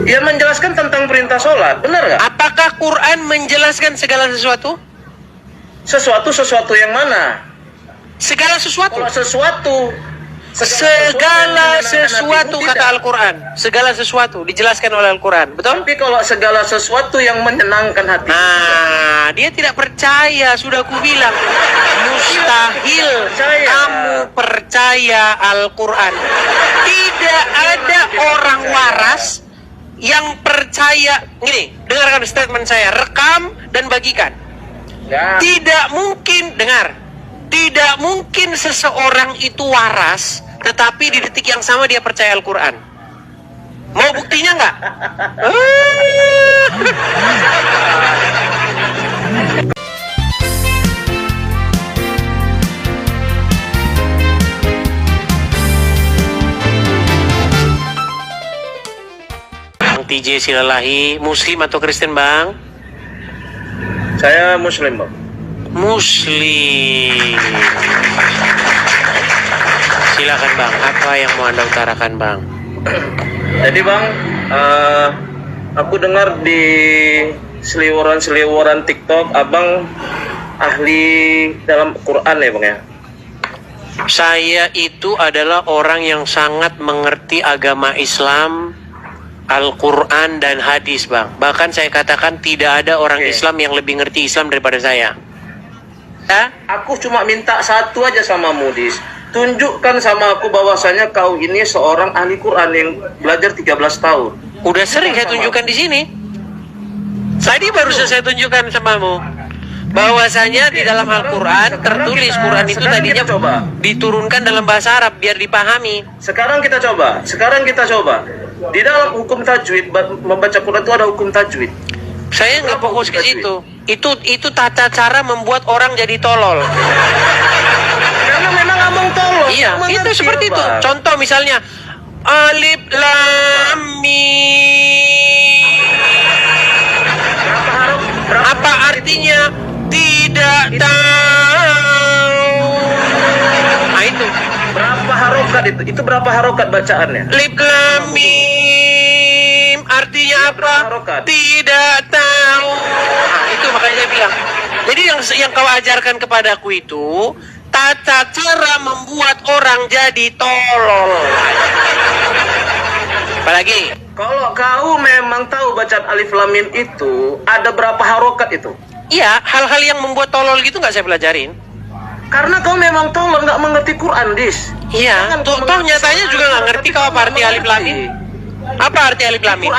Ya menjelaskan tentang perintah sholat, benar nggak? Apakah Quran menjelaskan segala sesuatu? Sesuatu yang mana? Segala sesuatu. Kalau sesuatu Segala sesuatu kata Al-Quran. Segala sesuatu dijelaskan oleh Al-Quran. Betul? Tapi kalau segala sesuatu yang menyenangkan hati. Nah, dia tidak percaya. Sudah aku bilang, mustahil kamu percaya Al-Quran. Tidak ada orang waras yang percaya. Gini, dengarkan statement saya. Rekam dan bagikan. Ya. Tidak mungkin, dengar. Tidak mungkin seseorang itu waras, tetapi di detik yang sama dia percaya Al-Quran. Mau buktinya nggak? Bang TJ Silalahi, Muslim atau Kristen, Bang? Saya Muslim, Bang. Muslim. Silakan, Bang. Apa yang mau Anda utarakan, Bang? Jadi, Bang, aku dengar di seliweran TikTok, Abang ahli dalam Quran ya, Bang ya? Saya itu adalah orang yang sangat mengerti agama Islam, Al-Quran dan hadis, Bang. Bahkan saya katakan tidak ada orang Islam yang lebih ngerti Islam daripada saya. Ya? Aku cuma minta satu aja sama Mudis. Tunjukkan sama aku bahwasanya kau ini seorang ahli Quran yang belajar 13 tahun. Udah sering saya tunjukkan di sini. Tadi baru saya tunjukkan samamu. Bahwasanya di dalam Al-Quran tertulis Quran itu tadinya diturunkan dalam bahasa Arab biar dipahami. Sekarang kita coba. Di dalam hukum tajwid, membaca Quran itu ada hukum tajwid. Saya nggak fokus ke situ. Itu tata cara membuat orang jadi tolol. Karena memang abang tolol. Iya, itu seperti itu. Contoh misalnya alif lam mim. Apa artinya? Tidak tahu. Nah itu. Berapa harokat itu? Itu berapa harokat bacaannya? Alif lam mim artinya apa? Tidak tahu. Nah, itu makanya saya bilang. Jadi yang kau ajarkan kepadaku itu tata cara membuat orang jadi tolol. Apalagi? Kalau kau memang tahu bacaan alif lam mim itu ada berapa harokat itu? Iya, hal-hal yang membuat tolol gitu nggak saya pelajarin. Karena kau memang tolol, nggak mengerti Quran, Dis. Iya, toh nyatanya juga nggak ngerti kau apa arti alif lam mim. Apa arti alif lam mim?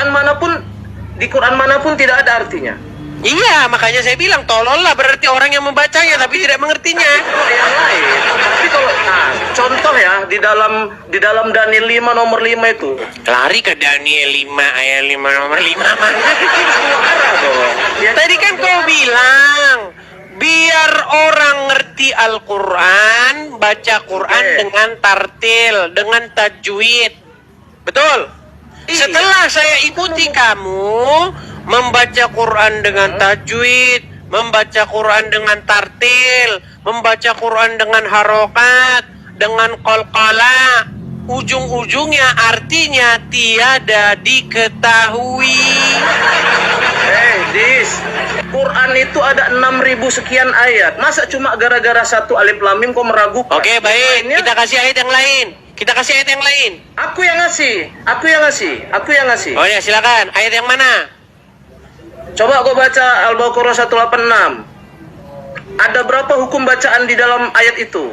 Di Quran manapun tidak ada artinya. Iya, makanya saya bilang tolol lah berarti orang yang membacanya tapi tidak mengertinya. Yang lain. Tapi kalau contoh ya di dalam Daniel 5 nomor 5 itu. Lari ke Daniel 5 ayat 5 nomor 5 mana? Tadi kan kau bilang biar orang ngerti Al-Quran, baca Quran dengan tartil, dengan tajwid. Betul? Setelah saya ikuti kamu membaca Quran dengan tajwid, membaca Quran dengan tartil, membaca Quran dengan harokat, dengan qalqalah, ujung-ujungnya artinya tiada diketahui. Dis, Quran itu ada 6.000 sekian ayat. Masa cuma gara-gara satu alif lam mim kau meragukan? Oke, baik. Kita kasih ayat yang lain. Aku yang ngasih. Oh ya, silakan. Ayat yang mana? Coba kau baca Al-Baqarah 186. Ada berapa hukum bacaan di dalam ayat itu?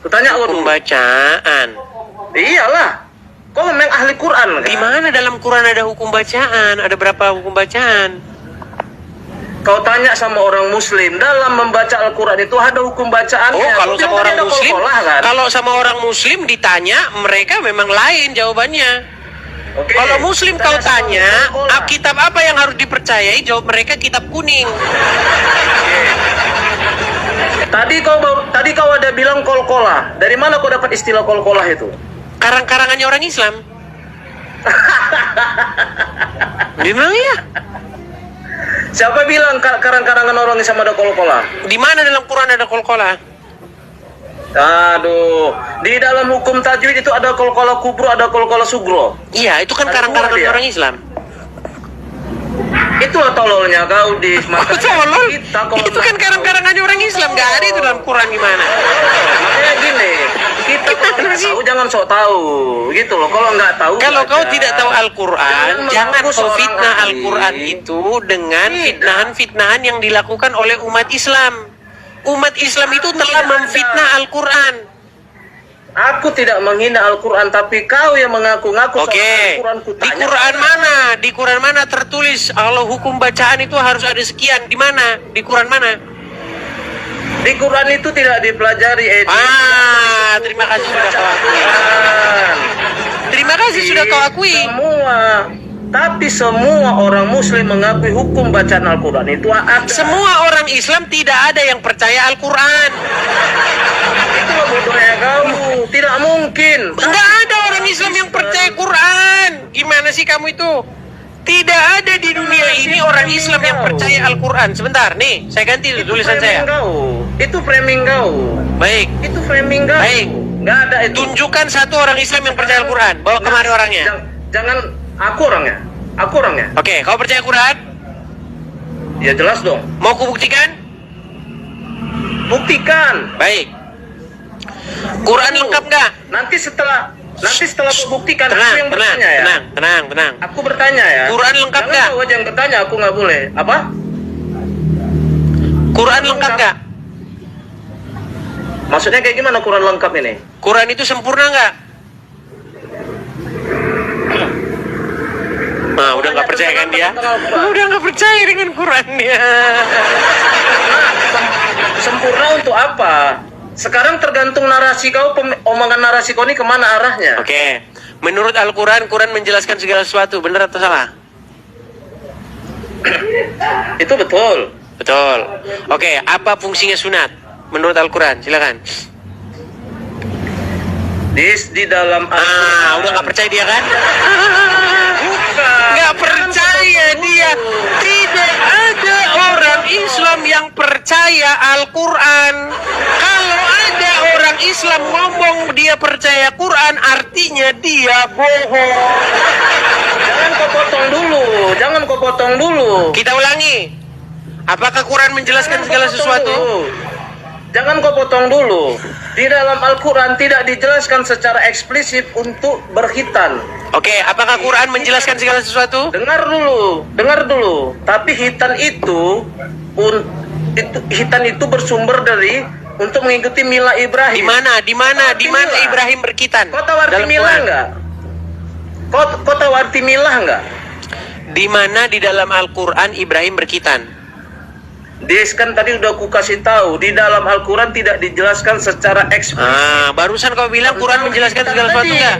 Kutanya kau Hukum dulu. bacaan. Iyalah. Kau memang ahli Quran kan? Di mana dalam Quran ada hukum bacaan? Ada berapa hukum bacaan? Kau tanya sama orang Muslim, dalam membaca Al-Quran itu ada hukum bacaannya. Oh, kalau sama orang Muslim, kan? kalau sama orang Muslim ditanya, mereka memang lain jawabannya. Oke, Kalau Muslim kau tanya, kitab apa yang harus dipercayai? Jawab mereka kitab kuning. Tadi kau ada bilang kol-kolah. Dari mana kau dapat istilah kol-kolah itu? Karang-karangannya orang Islam. Gimana ya? Siapa bilang karang-karangan orang Islam ada kol-kolah? Di mana dalam Quran ada kol-kolah? Aduh, di dalam hukum tajwid itu ada kol-kolah kubro, ada kol-kolah sugro. Iya, itu kan karang-karangan orang Islam. Itulah tololnya kau di Oh, tolol. Itu kan karang-karangannya orang Islam, nggak ada itu dalam Quran gimana? Makanya gini, kita kalau nggak tahu jangan sok tahu, gitu loh. Kalau nggak tahu. Kalau kau baca. tidak tahu Al-Quran, jangan mengaku kau seorang fitnah ahli. Al-Quran itu dengan Tidak. fitnahan-fitnahan yang dilakukan oleh umat Islam. Umat Islam itu Aku telah tidak memfitnah ada. Al-Quran. Aku tidak menghina Al-Quran, tapi kau yang mengaku-ngaku Oke, Al-Quran. di Quran mana? Di Quran mana tertulis kalau hukum bacaan itu harus ada sekian? Di mana? Di Quran mana? Di Quran itu tidak dipelajari. Terima kasih sudah kau akui. Terima kasih sudah kau akui. Tapi semua orang Muslim mengakui hukum bacaan Al-Quran itu ada. Semua orang Islam tidak ada yang percaya Al-Quran. Itulah bodohnya kau. Tidak mungkin. Enggak ada orang Islam yang percaya Quran. Gimana sih kamu itu? Tidak ada di dunia ini orang Islam yang percaya Al-Quran. Sebentar, nih, saya ganti tulisan saya. Itu framing kau. Baik, Itu framing kau. Baik. Nggak ada itu. tunjukkan satu orang Islam yang percaya Al-Quran. Bawa kemari orangnya. Jangan aku orangnya. Aku orangnya. Oke, kau percaya Quran? Ya jelas dong. Mau kubuktikan? Buktikan. Baik. Quran lengkap nggak? Nanti setelah kau buktikan aku Tenang, yang tenang, bertanya ya. tenang. Aku bertanya ya. Quran lengkap Jangan nggak? kau aja yang bertanya, aku nggak boleh. Apa? Quran lengkap nggak? Maksudnya kayak gimana Quran lengkap ini? Quran itu sempurna nggak? Nah, udah nggak percaya kan dia? Udah nggak percaya dengan Qurannya. Sempurna untuk apa? Sekarang tergantung narasi kau, omongan narasi kau ini kemana arahnya? Oke, menurut Al-Quran, Quran menjelaskan segala sesuatu, benar atau salah? Itu betul. Betul. Oke, apa fungsinya sunat? Menurut Al-Quran, silakan. Di dalam Udah nggak percaya dia kan? Bukan. Nggak percaya dia. Tidak ada orang Islam yang percaya Al-Quran. Kalau ada orang Islam ngomong dia percaya Quran, artinya dia bohong. Jangan kau potong dulu. Kita ulangi. Apakah Quran menjelaskan segala sesuatu? Jangan kau potong dulu. Di dalam Al-Quran tidak dijelaskan secara eksplisit untuk berkhitan. Oke, apakah Quran menjelaskan segala sesuatu? Dengar dulu. Tapi hitan itu bersumber dari untuk mengikuti mila Ibrahim. Di mana Ibrahim berkitan? Kau tahu arti Dalam milah Quran. enggak? Kau tahu arti milah enggak? Di mana di dalam Al-Quran Ibrahim berkitan? Kan tadi udah aku kasih tahu, di dalam Al-Quran tidak dijelaskan secara eksplisit. Barusan kau bilang Quran menjelaskan segala sesuatu enggak?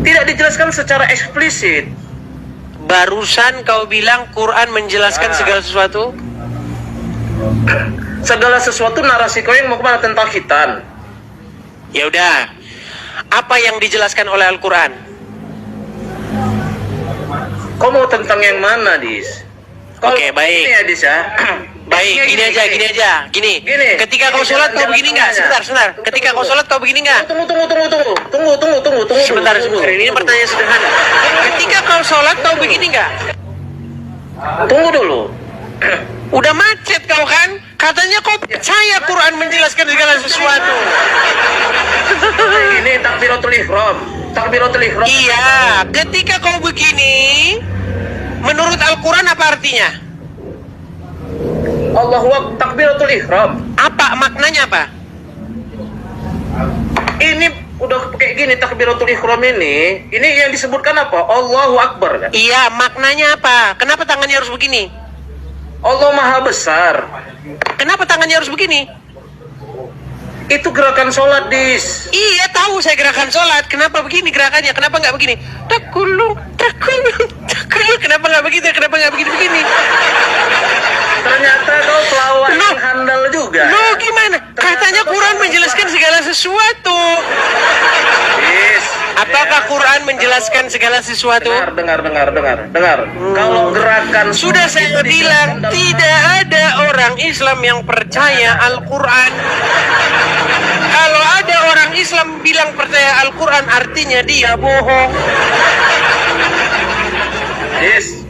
Tidak dijelaskan secara eksplisit. Barusan kau bilang Quran menjelaskan segala sesuatu? Segala sesuatu narasi kau yang mau kemana tentang khitan. Ya udah. Apa yang dijelaskan oleh Al-Quran? Kau mau tentang yang mana, Dis? Oke, baik. Ini ya, Dis ya. Baik, gini aja. Gini. Ketika kau sholat kau begini nggak? Sebentar. Ketika kau sholat kau begini nggak? Tunggu. Sebentar. Ini pertanyaan sederhana. Ketika kau sholat kau begini nggak? Tunggu dulu. Udah macet kau kan? Katanya kau percaya Quran menjelaskan segala sesuatu. Ini takbiratul ihram. Iya, ketika kau begini, menurut Al-Quran apa artinya? Allahu Akbar, takbiratul ihram. Apa maknanya apa? Ini udah kayak gini takbiratul ihram ini yang disebutkan apa? Allahu Akbar kan? Iya, maknanya apa? Kenapa tangannya harus begini? Allah Maha Besar. Kenapa tangannya harus begini? Itu gerakan sholat, Dis. Iya, tahu saya gerakan sholat. Kenapa begini gerakannya? Kenapa nggak begini? Takulung. Kenapa nggak begitu? Kenapa nggak begini? Ternyata kau pelawak yang handal juga. Loh, gimana? Katanya Quran menjelaskan segala sesuatu. Dis. Apakah Quran menjelaskan segala sesuatu? Dengar. Kalau gerakan Sudah saya bilang, tidak ada orang Islam yang percaya Al-Quran. Kalau ada orang Islam bilang percaya Al-Quran, artinya dia bohong. Dis,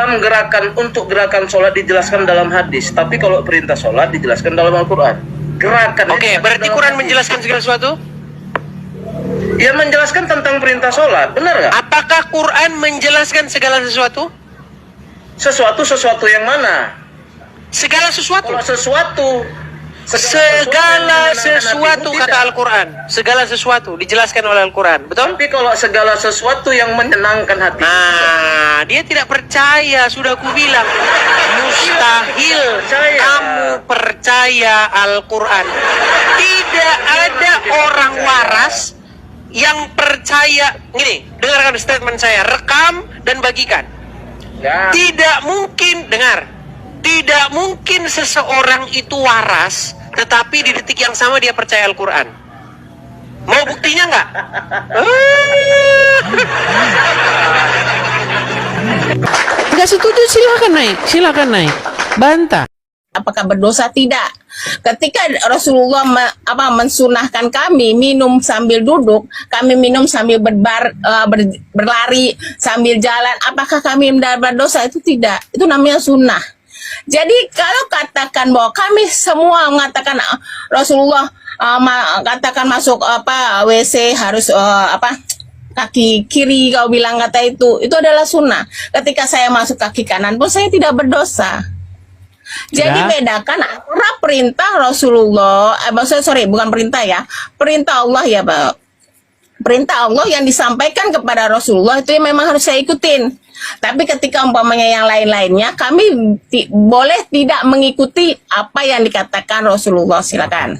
dalam gerakan sholat dijelaskan dalam hadis, tapi kalau perintah sholat dijelaskan dalam Al-Quran. Gerakan. Oke, berarti Quran menjelaskan segala sesuatu? Ya, menjelaskan tentang perintah sholat, benar nggak? Apakah Quran menjelaskan segala sesuatu? Sesuatu yang mana? Segala sesuatu. Kalau Segala sesuatu kata Al-Quran. Segala sesuatu dijelaskan oleh Al-Quran, betul? Tapi kalau segala sesuatu yang menyenangkan hati. Nah, dia tidak percaya. Sudah aku bilang, mustahil kamu percaya Al-Quran. Tidak ada orang waras yang percaya. Gini, dengarkan statement saya, rekam dan bagikan. Ya. Tidak mungkin, dengar, tidak mungkin seseorang itu waras, tetapi di detik yang sama dia percaya Al-Quran. Mau buktinya nggak? Nggak setuju, silakan naik, bantah. Apakah berdosa? Tidak. Ketika Rasulullah mensunahkan kami minum sambil duduk, kami minum sambil berlari, sambil jalan, apakah kami berdosa? Itu tidak. Itu namanya sunnah. Jadi kalau katakan bahwa kami semua mengatakan Rasulullah katakan masuk WC harus kaki kiri, kau bilang kata itu adalah sunnah. Ketika saya masuk kaki kanan pun saya tidak berdosa. Jadi bedakan antara perintah Rasulullah, bukan perintah ya, perintah Allah ya Pak. Perintah Allah yang disampaikan kepada Rasulullah itu yang memang harus saya ikutin. Tapi ketika umpamanya yang lain-lainnya, kami boleh tidak mengikuti apa yang dikatakan Rasulullah. Silakan.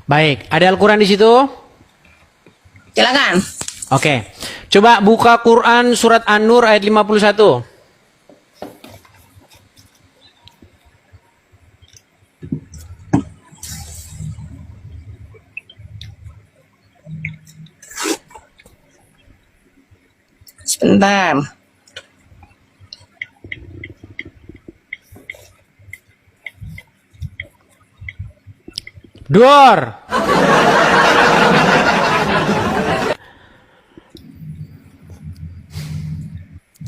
Baik, ada Al-Quran di situ? Silakan. Oke, coba buka Quran surat An-Nur ayat 51. Sebentar. Dor.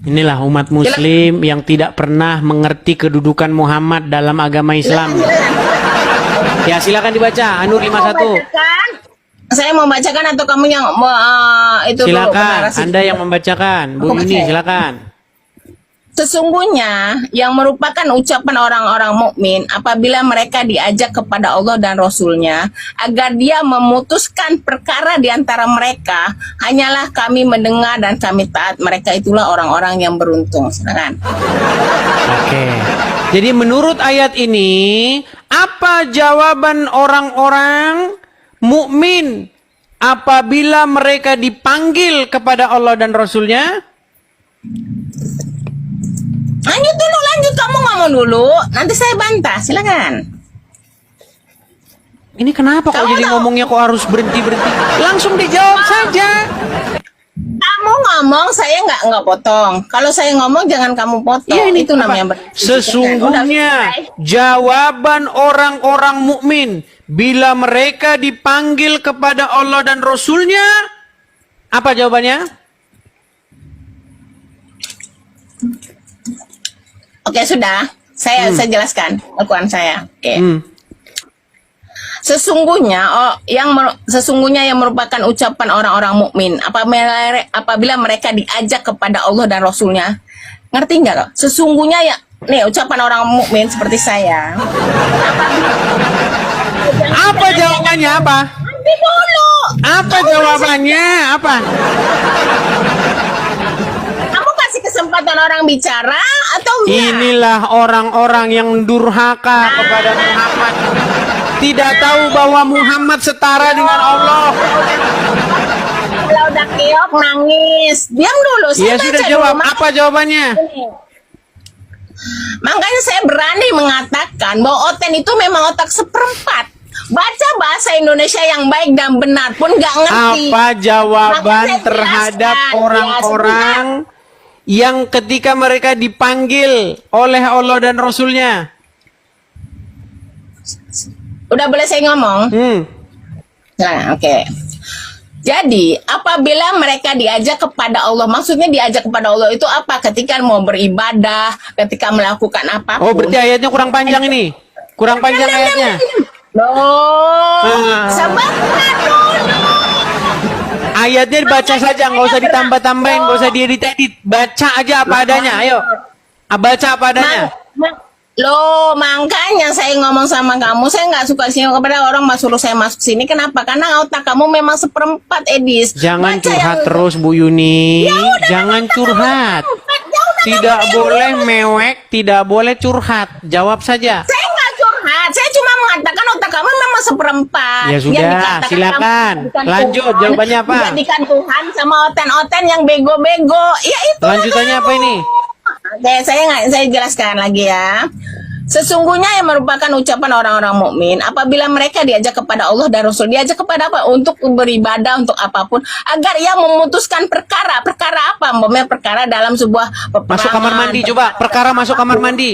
Inilah umat muslim yang tidak pernah mengerti kedudukan Muhammad dalam agama Islam. Ya, silakan dibaca An-Nur 51. Saya mau bacakan atau kamu yang itu? Silakan, Anda yang membacakan. Bu Yuni, silakan. Sesungguhnya yang merupakan ucapan orang-orang mukmin apabila mereka diajak kepada Allah dan Rasul-Nya agar dia memutuskan perkara di antara mereka, hanyalah kami mendengar dan kami taat. Mereka itulah orang-orang yang beruntung. Silakan. Oke. Jadi menurut ayat ini, apa jawaban orang-orang mukmin apabila mereka dipanggil kepada Allah dan Rasul-Nya? Lanjut, kamu ngomong dulu, nanti saya bantah, silakan. Ini kenapa kok jadi ngomongnya kok harus berhenti-berhenti? Langsung dijawab saja. Kamu ngomong, saya nggak potong. Kalau saya ngomong jangan kamu potong. Ya, ini itu namanya sesungguhnya jawaban orang-orang mukmin bila mereka dipanggil kepada Allah dan Rasul-Nya, apa jawabannya? Oke, sudah. Saya jelaskan Al-Quran saya. Oke. Sesungguhnya yang merupakan ucapan orang-orang mukmin apabila mereka diajak kepada Allah dan Rasul-Nya. Ngerti nggak kok? Sesungguhnya ya, nih ucapan orang mukmin seperti saya. Apa jawabannya apa? Nanti dulu. Apa jawabannya? Apa? Kamu kasih kesempatan orang bicara atau enggak? Inilah orang-orang yang durhaka kepada Muhammad. Tidak tahu bahwa Muhammad setara dengan Allah. Kalau udah keok nangis, diam dulu. Ya sudah jawab. Apa jawabannya? Makanya saya berani mengatakan bahwa Oten itu memang otak seperempat. Baca bahasa Indonesia yang baik dan benar pun nggak ngerti. Apa jawaban terhadap orang-orang yang ketika mereka dipanggil oleh Allah dan Rasul-Nya? Udah boleh saya ngomong? Hmm. Nah, oke. Jadi, apabila mereka diajak kepada Allah, maksudnya diajak kepada Allah itu apa? Ketika mau beribadah, ketika melakukan apapun. Oh, berarti ayatnya kurang panjang ini. Kurang panjang ayatnya. Loh, Ah. sebentar dulu. Ayatnya dibaca saja, nggak usah ditambah-tambahin, nggak usah diedit-edit. Baca aja apa adanya, ayo. Baca apa adanya. Loh, makanya saya ngomong sama kamu, saya nggak suka sini kepada orang suruh saya masuk sini. Kenapa? Karena otak kamu memang seperempat, Edis. Jangan Baca curhat yang- terus, Bu Yuni. Ya udah, Jangan memang curhat. Ya udah, Tidak kamu boleh dengerin. mewek, tidak boleh curhat. Jawab saja. Saya nggak curhat, saya cuma mengatakan otak kamu memang seperempat. Ya sudah, Yang dikatakan silakan. kamu dijadikan Lanjut, Tuhan, jawabannya apa? Dijadikan Tuhan sama oten-oten yang bego-bego. Ya itu. Lanjutannya apa ini? Oke, saya jelaskan lagi ya. Sesungguhnya yang merupakan ucapan orang-orang mukmin apabila mereka diajak kepada Allah dan Rasul, diajak kepada apa? Untuk beribadah, untuk apapun, agar ia memutuskan perkara. Perkara apa? Umpamanya perkara dalam sebuah peperangan. Masuk kamar mandi, coba. Perkara masuk kamar mandi.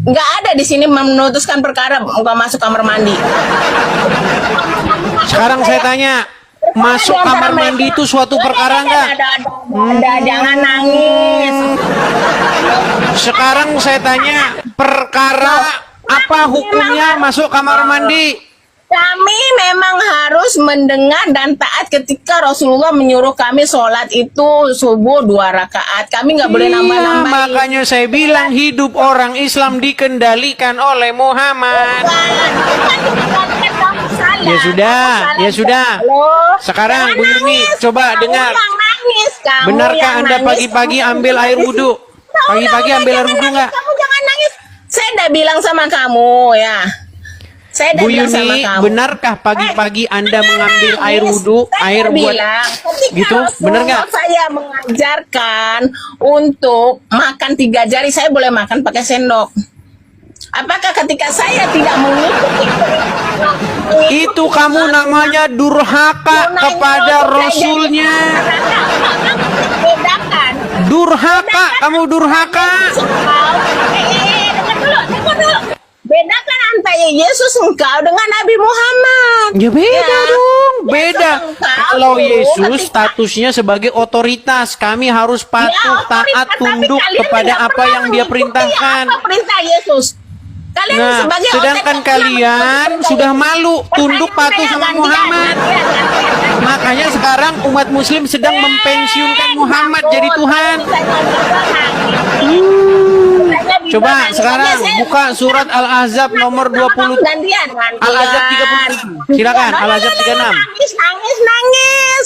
Nggak ada di sini memutuskan perkara bukan masuk kamar mandi. Sekarang saya tanya, masuk kamar mandi itu suatu perkara nggak? Ada, jangan nangis. Sekarang saya tanya, perkara apa hukumnya masuk kamar mandi? Kami memang harus mendengar dan taat ketika Rasulullah menyuruh kami sholat itu subuh 2 rakaat. Kami nggak boleh Iya, nambah-nambahin. makanya saya bilang hidup orang Islam dikendalikan oleh Muhammad. Ya sudah, ya sudah. Sekarang Bu Yuni, coba dengar. Benarkah Anda pagi-pagi ambil air wudhu? Pagi-pagi ambil air wudhu nggak? Kamu jangan nangis. Saya udah bilang sama kamu ya. Saya udah Bu bilang sama Yuni, kamu. benarkah pagi-pagi Anda mengambil air wudhu, Saya air buat bilang, ketika gitu? Benar nggak? Rasulullah saya mengajarkan untuk makan 3 jari, saya boleh makan pakai sendok. Apakah ketika saya tidak mengikuti Itu kamu namanya durhaka kepada Rasulnya. Bedakan. Durhaka, kamu durhaka. Dengar dulu. Bedakan antara Yesus engkau dengan Nabi Muhammad. Ya beda Ya. dong, beda. Yesus engkau Kalau tuh Yesus ketika- statusnya sebagai otoritas, kami harus patuh, Ya, taat, otoritas, tapi tunduk kalian kepada tidak apa pernah yang dia mengikuti perintahkan. Apa perintah Yesus? Kalian Nah, sebagai sedangkan otoritas kalian mengikuti sudah perintah malu Yesus. tunduk Pertanyaan patuh saya sama gantian, Muhammad. gantian. Makanya sekarang umat muslim sedang mempensiunkan Muhammad jadi Tuhan. Coba sekarang buka surat Al-Ahzab nomor 20. Gantian. Al-Ahzab 36. Silakan, Al-Ahzab 36. Nangis.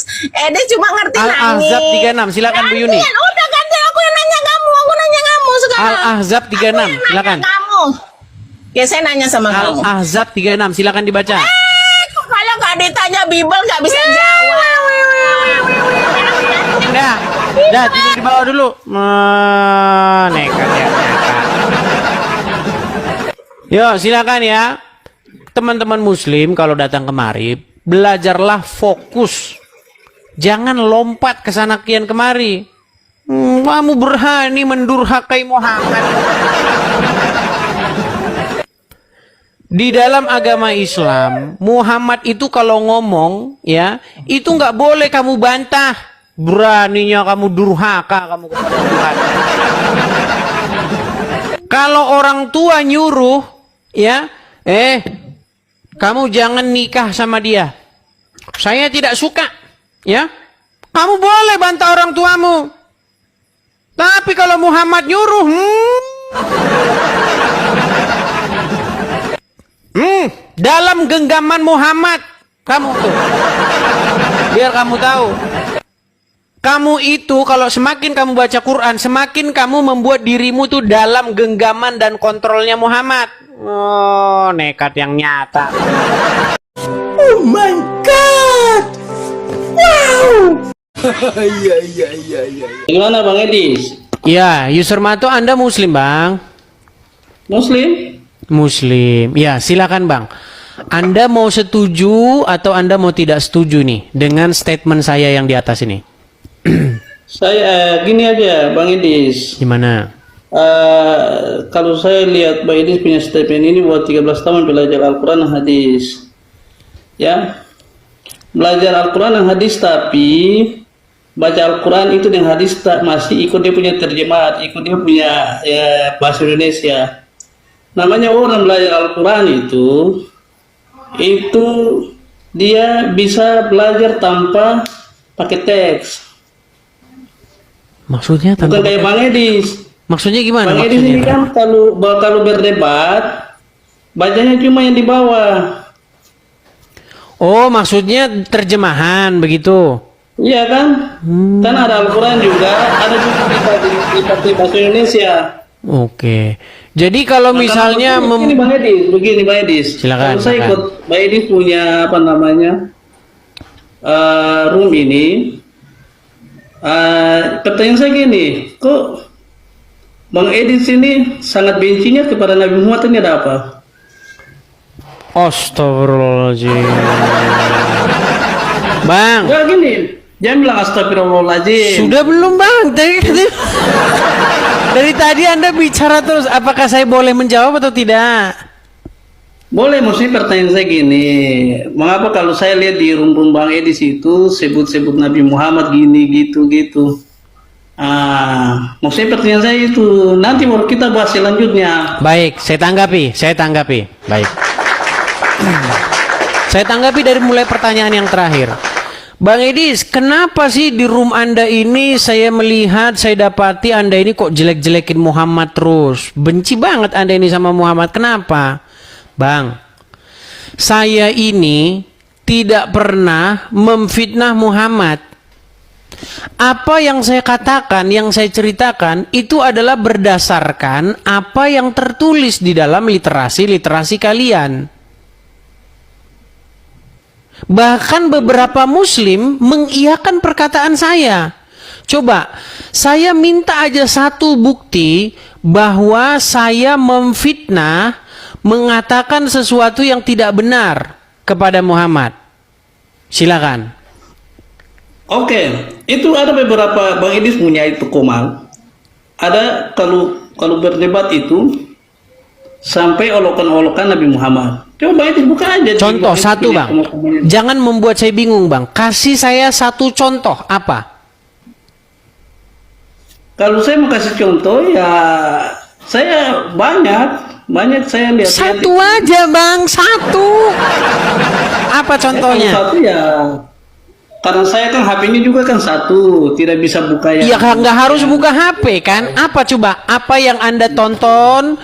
Dia cuma ngerti nangis. Al-Ahzab 36, silakan Bu Yuni. Gantian, udah gantian, aku yang nanya kamu sekarang. Al-Ahzab 36, Aku yang silakan. nanya kamu. Oke, saya nanya sama kamu. Al-Ahzab 36, silakan dibaca. Kalau nggak ditanya Bible nggak bisa jawab. Dah tidur di bawah dulu. Nekat ya, nekat. Yo, silakan ya. Teman-teman muslim kalau datang kemari, belajarlah fokus. Jangan lompat ke sana kian kemari. Kamu berani mendurhakai Muhammad. Di dalam agama Islam, Muhammad itu kalau ngomong, ya, itu nggak boleh kamu bantah. Beraninya kamu durhaka, kamu kepada Tuhan. Kalau orang tua nyuruh, ya, kamu jangan nikah sama dia. Saya tidak suka, ya. Kamu boleh bantah orang tuamu. Tapi kalau Muhammad nyuruh, dalam genggaman Muhammad, kamu tuh, biar kamu tahu, kamu itu kalau semakin kamu baca Quran, semakin kamu membuat dirimu tuh dalam genggaman dan kontrolnya Muhammad. Oh, nekat yang nyata. Oh my god! Wow! Gimana Bang Edis? Ya, user Mato, Anda Muslim, Bang? Muslim? Muslim. Ya, silakan, Bang. Anda mau setuju atau Anda mau tidak setuju nih dengan statement saya yang di atas ini? Saya gini aja Bang Edis. Gimana? Kalau saya lihat Bang Edis punya statement ini buat 13 tahun belajar Al-Quran hadis. Ya. belajar Al-Quran dan hadis, tapi baca Al-Quran itu dengan hadis tak masih ikut dia punya terjemahan, ikut dia punya bahasa Indonesia. Namanya orang belajar Al-Quran itu dia bisa belajar tanpa pakai teks. Maksudnya Bukan kayak Bang Edis. Maksudnya gimana? Bang Edis ini kan kalau berdebat bacanya cuma yang di bawah. Oh, maksudnya terjemahan begitu. Iya kan? Kan ada Al-Quran juga, ada juga di bahasa Indonesia. Oke. Jadi kalau misalnya begini Bang Edis. Silakan, Kalau saya silakan. ikut Bang Edis punya apa namanya room ini, pertanyaan saya gini, kok Bang Edis ini sangat bencinya kepada Nabi Muhammad, ini ada apa? Astagfirullahaladzim. Bang, Enggak gini, jangan bilang astagfirullahaladzim. sudah belum Bang? Dari tadi Anda bicara terus, apakah saya boleh menjawab atau tidak? Boleh, maksudnya pertanyaan saya gini, mengapa kalau saya lihat di room Bang Edis itu sebut-sebut Nabi Muhammad gini gitu. Maksudnya pertanyaan saya itu, nanti baru kita bahas selanjutnya. Baik, saya tanggapi. Baik. Saya tanggapi dari mulai pertanyaan yang terakhir. Bang Edis, kenapa sih di room Anda ini saya melihat, saya dapati Anda ini kok jelek-jelekin Muhammad terus? Benci banget Anda ini sama Muhammad. Kenapa? Bang, saya ini tidak pernah memfitnah Muhammad. Apa yang saya katakan, yang saya ceritakan, itu adalah berdasarkan apa yang tertulis di dalam literasi kalian. Bahkan beberapa muslim mengiyakan perkataan saya. Coba, saya minta aja satu bukti bahwa saya memfitnah, mengatakan sesuatu yang tidak benar kepada Muhammad. Silakan. Oke, itu ada beberapa, Bang Edis punya itu Komal. Ada kalau berdebat itu sampai olokan-olokan Nabi Muhammad. Coba itu buka aja. Contoh satu Bang, jangan membuat saya bingung Bang. Kasih saya satu contoh, apa? Kalau saya mau kasih contoh ya, saya banyak saya lihat. Satu aja Bang, satu. Apa contohnya? Satu ya, karena saya kan HP-nya juga kan satu, tidak bisa buka Ya yang. nggak harus buka HP kan? Apa coba? Apa yang Anda tonton?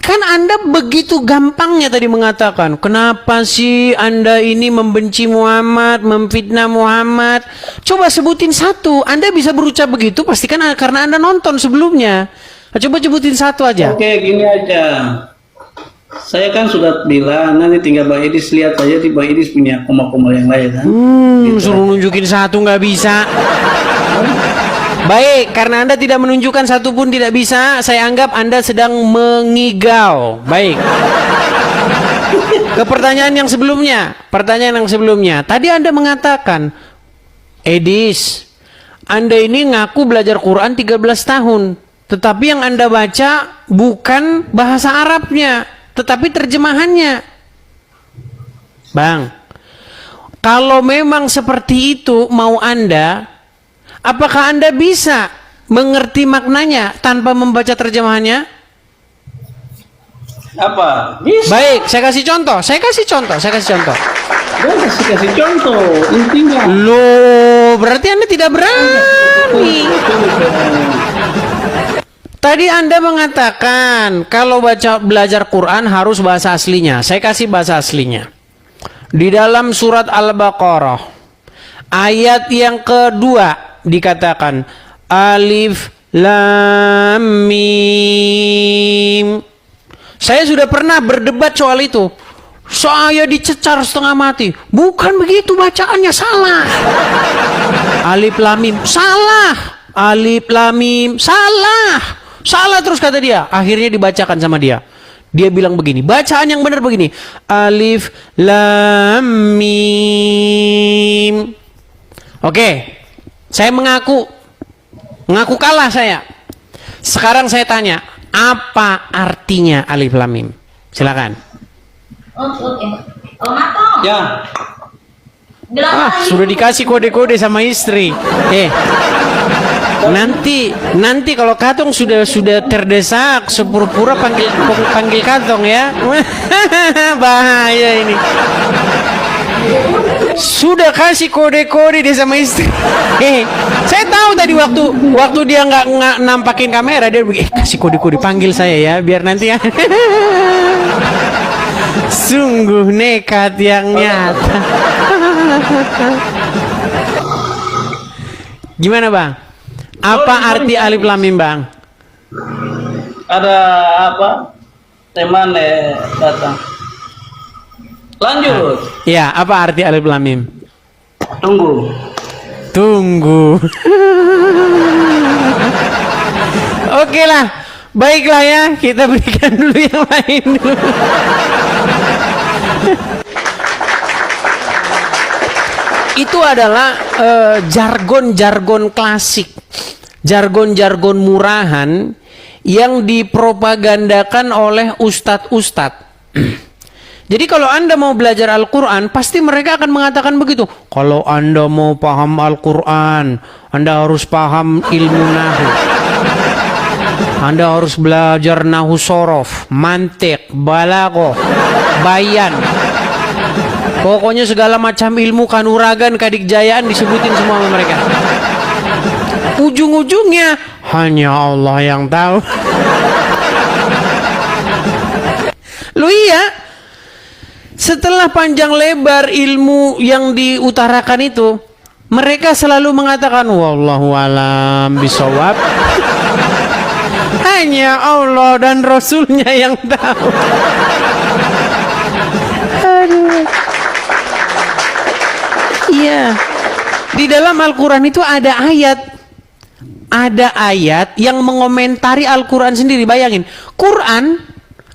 Kan Anda begitu gampangnya tadi mengatakan, kenapa sih Anda ini membenci Muhammad, memfitnah Muhammad? Coba sebutin satu. Anda bisa berucap begitu pastikan karena Anda nonton sebelumnya. Coba sebutin satu aja. Oke, gini aja. Saya kan sudah bilang, nanti tinggal Bang Edis lihat aja di Bang Edis punya koma-koma yang lain kan. Suruh nunjukin satu nggak bisa. Baik, karena Anda tidak menunjukkan satu pun tidak bisa, saya anggap Anda sedang mengigau. Baik. Ke pertanyaan yang sebelumnya. Tadi Anda mengatakan, Edis, Anda ini ngaku belajar Quran 13 tahun. Tetapi yang Anda baca bukan bahasa Arabnya, tetapi terjemahannya. Bang, kalau memang seperti itu mau Anda, apakah Anda bisa mengerti maknanya tanpa membaca terjemahannya? Apa? Bisa. Baik, saya kasih contoh. Kasih contoh. Intinya. Loh, berarti Anda tidak berani. Tadi Anda mengatakan kalau belajar Quran harus bahasa aslinya. Saya kasih bahasa aslinya. Di dalam surat Al-Baqarah, ayat yang kedua dikatakan Alif Lam Mim. Saya sudah pernah berdebat soal itu. Saya dicecar setengah mati. Bukan begitu bacaannya, salah. Alif Lam Mim, salah. Alif Lam Mim, salah. Salah terus kata dia. Akhirnya dibacakan sama dia. Dia bilang begini, bacaan yang benar begini. Alif Lam Mim. Oke. Saya mengaku kalah saya. Sekarang saya tanya, apa artinya Alif Lam Mim? Silakan. Ya. Sudah dikasih kode-kode sama istri. Nanti kalau Katong sudah terdesak, sepura-pura panggil Katong ya. Bahaya ini. Sudah kasih kode-kode dia sama istri. Saya tahu tadi waktu dia nggak nampakin kamera, dia begini, kasih kode-kode, panggil saya ya, biar nanti ya. Sungguh nekat yang nyata. Gimana bang? Apa arti alif lam mim bang? Ada apa? Teman datang. Lanjut. Ya, apa arti alif lam mim? Tunggu. Oke lah, baiklah ya, kita berikan dulu yang lain dulu. Itu adalah jargon-jargon klasik, jargon-jargon murahan yang dipropagandakan oleh ustadz-ustadz. Jadi kalau Anda mau belajar Al-Quran, pasti mereka akan mengatakan begitu. Kalau Anda mau paham Al-Quran, Anda harus paham ilmu nahu. Anda harus belajar nahu sorof, mantik, balaghah, bayan. Pokoknya segala macam ilmu kanuragan, kadikjayaan disebutin semua sama mereka. Ujung-ujungnya hanya Allah yang tahu. Lu iya, setelah panjang lebar ilmu yang diutarakan itu, mereka selalu mengatakan wallahu alam bisawab. Hanya Allah dan Rasulnya yang tahu. Aduh. Iya, di dalam Al-Quran itu ada ayat yang mengomentari Al-Quran sendiri. Bayangin,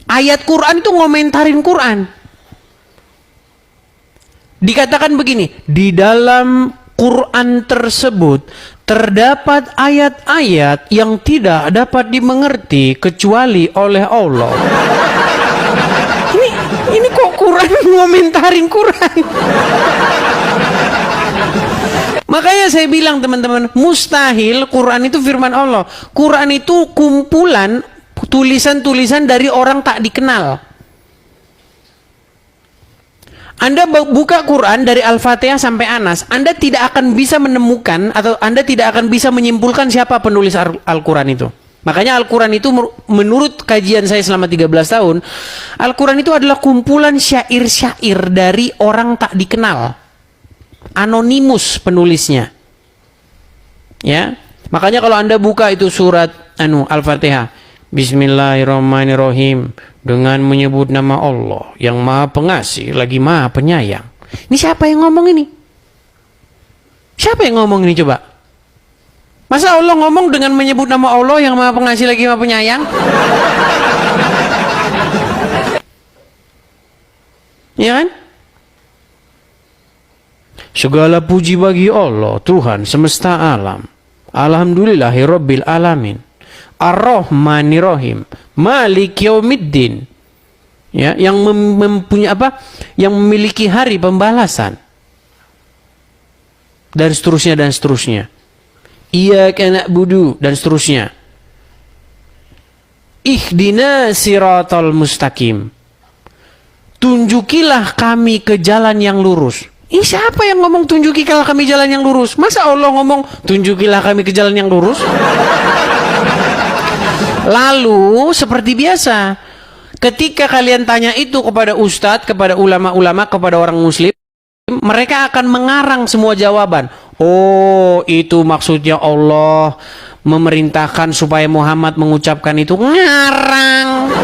ayat Quran itu ngomentarin Quran. Dikatakan begini, di dalam Quran tersebut terdapat ayat-ayat yang tidak dapat dimengerti kecuali oleh Allah. Ini kok Quran ngomentarin Quran? Makanya saya bilang teman-teman, mustahil Quran itu firman Allah. Quran itu kumpulan tulisan-tulisan dari orang tak dikenal. Anda buka Quran dari Al-Fatihah sampai Anas, Anda tidak akan bisa menemukan atau Anda tidak akan bisa menyimpulkan siapa penulis Al-Quran itu. Makanya Al-Quran itu menurut kajian saya selama 13 tahun, Al-Quran itu adalah kumpulan syair-syair dari orang tak dikenal. Anonimus penulisnya. Ya. Makanya kalau Anda buka itu surat Al-Fatihah, Bismillahirrahmanirrahim, dengan menyebut nama Allah yang Maha Pengasih lagi Maha Penyayang. Ini siapa yang ngomong ini? Siapa yang ngomong ini coba? Masa Allah ngomong dengan menyebut nama Allah yang Maha Pengasih lagi Maha Penyayang? Ya kan? Segala puji bagi Allah, Tuhan semesta alam. Alhamdulillahirabbil alamin. Ar-Rahmanir-Rahim. Malik Yaumiddin. Ya, yang mempunyai apa? Yang memiliki hari pembalasan. Dan seterusnya dan seterusnya. Iyyaka na'budu dan seterusnya. Ihdina siratal mustaqim. Tunjukilah kami ke jalan yang lurus. Ini siapa yang ngomong tunjukilah kami jalan yang lurus? Masa Allah ngomong tunjukilah kami ke jalan yang lurus? Lalu seperti biasa, ketika kalian tanya itu kepada ustadz, kepada ulama-ulama, kepada orang muslim, mereka akan mengarang semua jawaban. Oh, itu maksudnya Allah memerintahkan supaya Muhammad mengucapkan itu. Ngarang.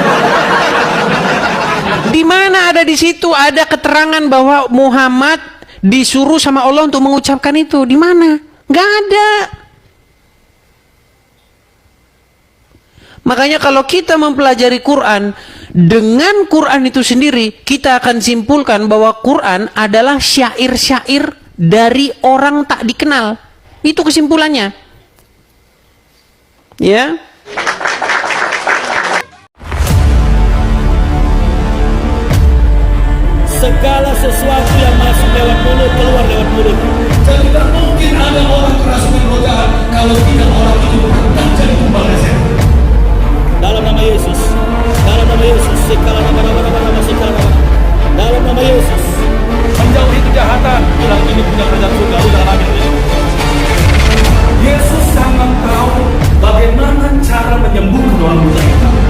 Di mana ada di situ ada keterangan bahwa Muhammad disuruh sama Allah untuk mengucapkan itu? Di mana? Nggak ada. Makanya kalau kita mempelajari Quran, dengan Quran itu sendiri, kita akan simpulkan bahwa Quran adalah syair-syair dari orang tak dikenal. Itu kesimpulannya. Ya. segala sesuatu yang masuk lewat mulut keluar lewat mulut. Dan tidak mungkin ada orang kerasukan roh jahat kalau tidak orang itu bekerja jadi tumbal reset. Dalam nama Yesus, dalam nama Yesus, sekala nama, sekala nama. Dalam nama Yesus, Menjauhi kejahatan. Bilang ini punya kerjaan surga. Udah amin. Yesus sangat tahu bagaimana cara menyembuhkan orang buta itu.